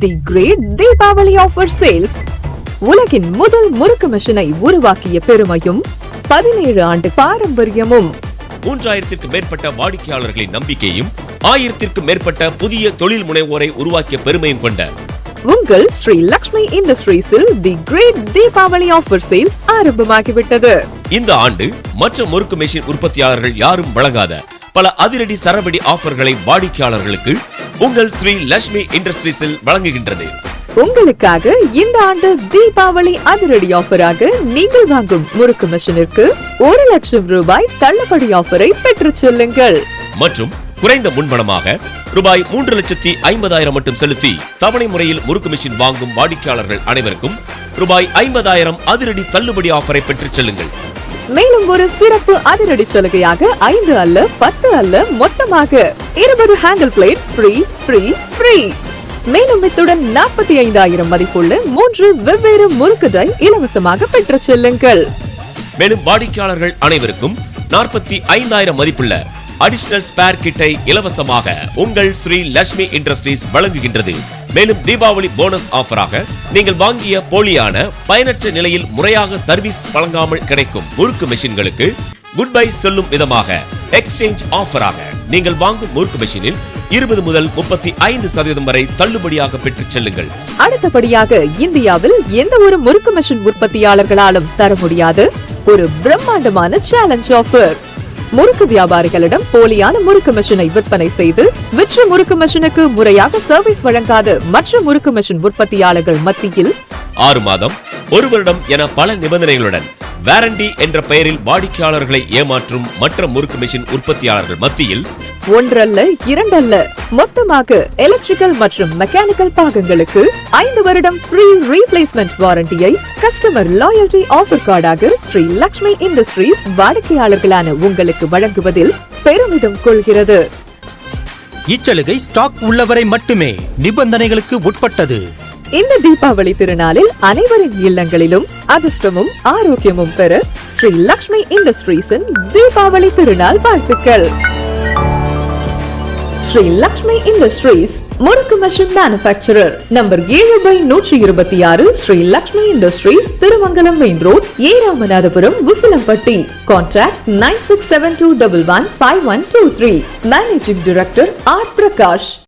தி great Deepavali offer sales. உலகின் முதல் முறுக்கு மெஷினை உருவாக்கிய பெருமையும் 17 ஆண்டு பாரம்பரியமும் 3000க்கும் மேற்பட்ட வாடிக்கையாளர்களின் நம்பிக்கையும் 1000க்கும் மேற்பட்ட புதிய தொழில் முனைவோரை உருவாக்கிய பெருமையும் கொண்ட உங்கள் ஸ்ரீ லக்ஷ்மி இண்டஸ்ட்ரீஸில் தி கிரேட் தீபாவளி ஆஃபர் சேல்ஸ் ஆரம்பமாகிவிட்டது. இந்த ஆண்டு மற்ற முறுக்கு மெஷின் உற்பத்தியாளர்கள் யாரும் வழங்காத பல அதிரடி சரவெடி ஆஃபர்களை வாடிக்கையாளர்களுக்கு உங்கள் ஸ்ரீ லக்ஷ்மி இண்டஸ்ட்ரீஸில் வழங்குகின்றது. உங்களுக்காக இந்த ஆண்டு தீபாவளி அதிரடி ஆஃபராக நீங்கள் வாங்கும் முறுக்கு மெஷினிற்கு 1 லட்சம் ரூபாய் தள்ளுபடி ஆஃபரை பெற்றுச் செல்லுங்கள். மற்றும் குறைந்த முன்பணமாக ரூபாய் 3,50,000 மட்டும் செலுத்தி தவணை முறையில் முறுக்கு மெஷின் வாங்கும் வாடிக்கையாளர்கள் அனைவருக்கும் ரூபாய் 50,000 அதிரடி தள்ளுபடி ஆஃபரை பெற்றுச் செல்லுங்கள். மேலும் ஒரு சிறப்பு அதிரடி சலுகையாக 5 அல்ல 10 அல்ல மொத்தமாக 20 ஹேண்டில் பிளேட் ஃப்ரீ. மேலும் இத்துடன் 45,000 மதிப்புள்ள 3 வெவ்வேறு முறுக்கு ட்ரை இலவசமாக பெற்றுச் செல்லுங்கள். மேலும் வாடிக்கையாளர்கள் அனைவருக்கும் 45,000 மதிப்புள்ள அடிஷனல் ஸ்பேர் கிட்டை இலவசமாக உங்கள் ஸ்ரீ லக்ஷ்மி இண்டஸ்ட்ரீஸ் வழங்குகின்றது. மேலும் தீபாவளி போனஸ் ஆஃபராக நீங்கள் வாங்கிய போலியான பயனற்ற நிலையில் முறையாக சர்வீஸ் வழங்காமல் கிடைக்கும் முறுக்கு மெஷின்களுக்கு குட் பை சொல்லும் விதமாக எக்ஸ்சேஞ்ச் ஆஃபராக நீங்கள் வாங்கும் முறுக்கு மெஷினில் 20 முதல் 35% வரை தள்ளுபடியாக பெற்றுச் செல்லுங்கள். அடுத்தபடியாக இந்தியாவில் எந்த ஒரு முறுக்கு மெஷின் உற்பத்தியாளர்களாலும் தர முடியாத ஒரு பிரம்மாண்டமான சேலஞ்ச் ஆஃபர். முறுக்கு வியாபாரிகளிடம் போலியான முறுக்கு மெஷினை விற்பனை செய்து விற்ற முறுக்கு மெஷினுக்கு முறையாக சர்வீஸ் வழங்காத மற்ற முறுக்கு மெஷின் உற்பத்தியாளர்கள் மத்தியில் 6 மாதம் 1 வருடம் என பல நிபந்தனைகளுடன் வாரண்டி என்ற பெயரில் வாடிக்கையாளர்களை ஏமாற்றும் மற்ற முறுக்கு மெஷின் உற்பத்தியாளர்கள் மத்தியில் 1 அல்ல 2 அல்ல மொத்தமாக எலக்ட்ரிக்கல் மற்றும் மெக்கானிக்கல் பாகங்களுக்கு 5 வருடம் ஃப்ரீ ரீப்ளேஸ்மெண்ட் வாரண்டியை கஸ்டமர் லாயல்டி ஆஃபர் கார்டாக ஸ்ரீ லக்ஷ்மி இண்டஸ்ட்ரீஸ் வாடிக்கையாளர்களான உங்களுக்கு வழங்குவதில் பெருமிதம் கொள்கிறது. இச்சலுகை ஸ்டாக் உள்ளவரை மட்டுமே, நிபந்தனைகளுக்கு உட்பட்டது. இந்த தீபாவளி திருநாளில் அனைவரின் இல்லங்களிலும் அதிர்ஷ்டமும் ஆரோக்கியமும் பெற ஸ்ரீ லக்ஷ்மி இண்டஸ்ட்ரீஸின் தீபாவளி திருநாள் வாழ்த்துக்கள். Sri Lakshmi industries murukku machine manufacturer, number 7/126, Sri Lakshmi industries, Tirumangalam main road, A Ramanathapuram, Usilampatti. Contact 9672115123. Managing director R Prakash.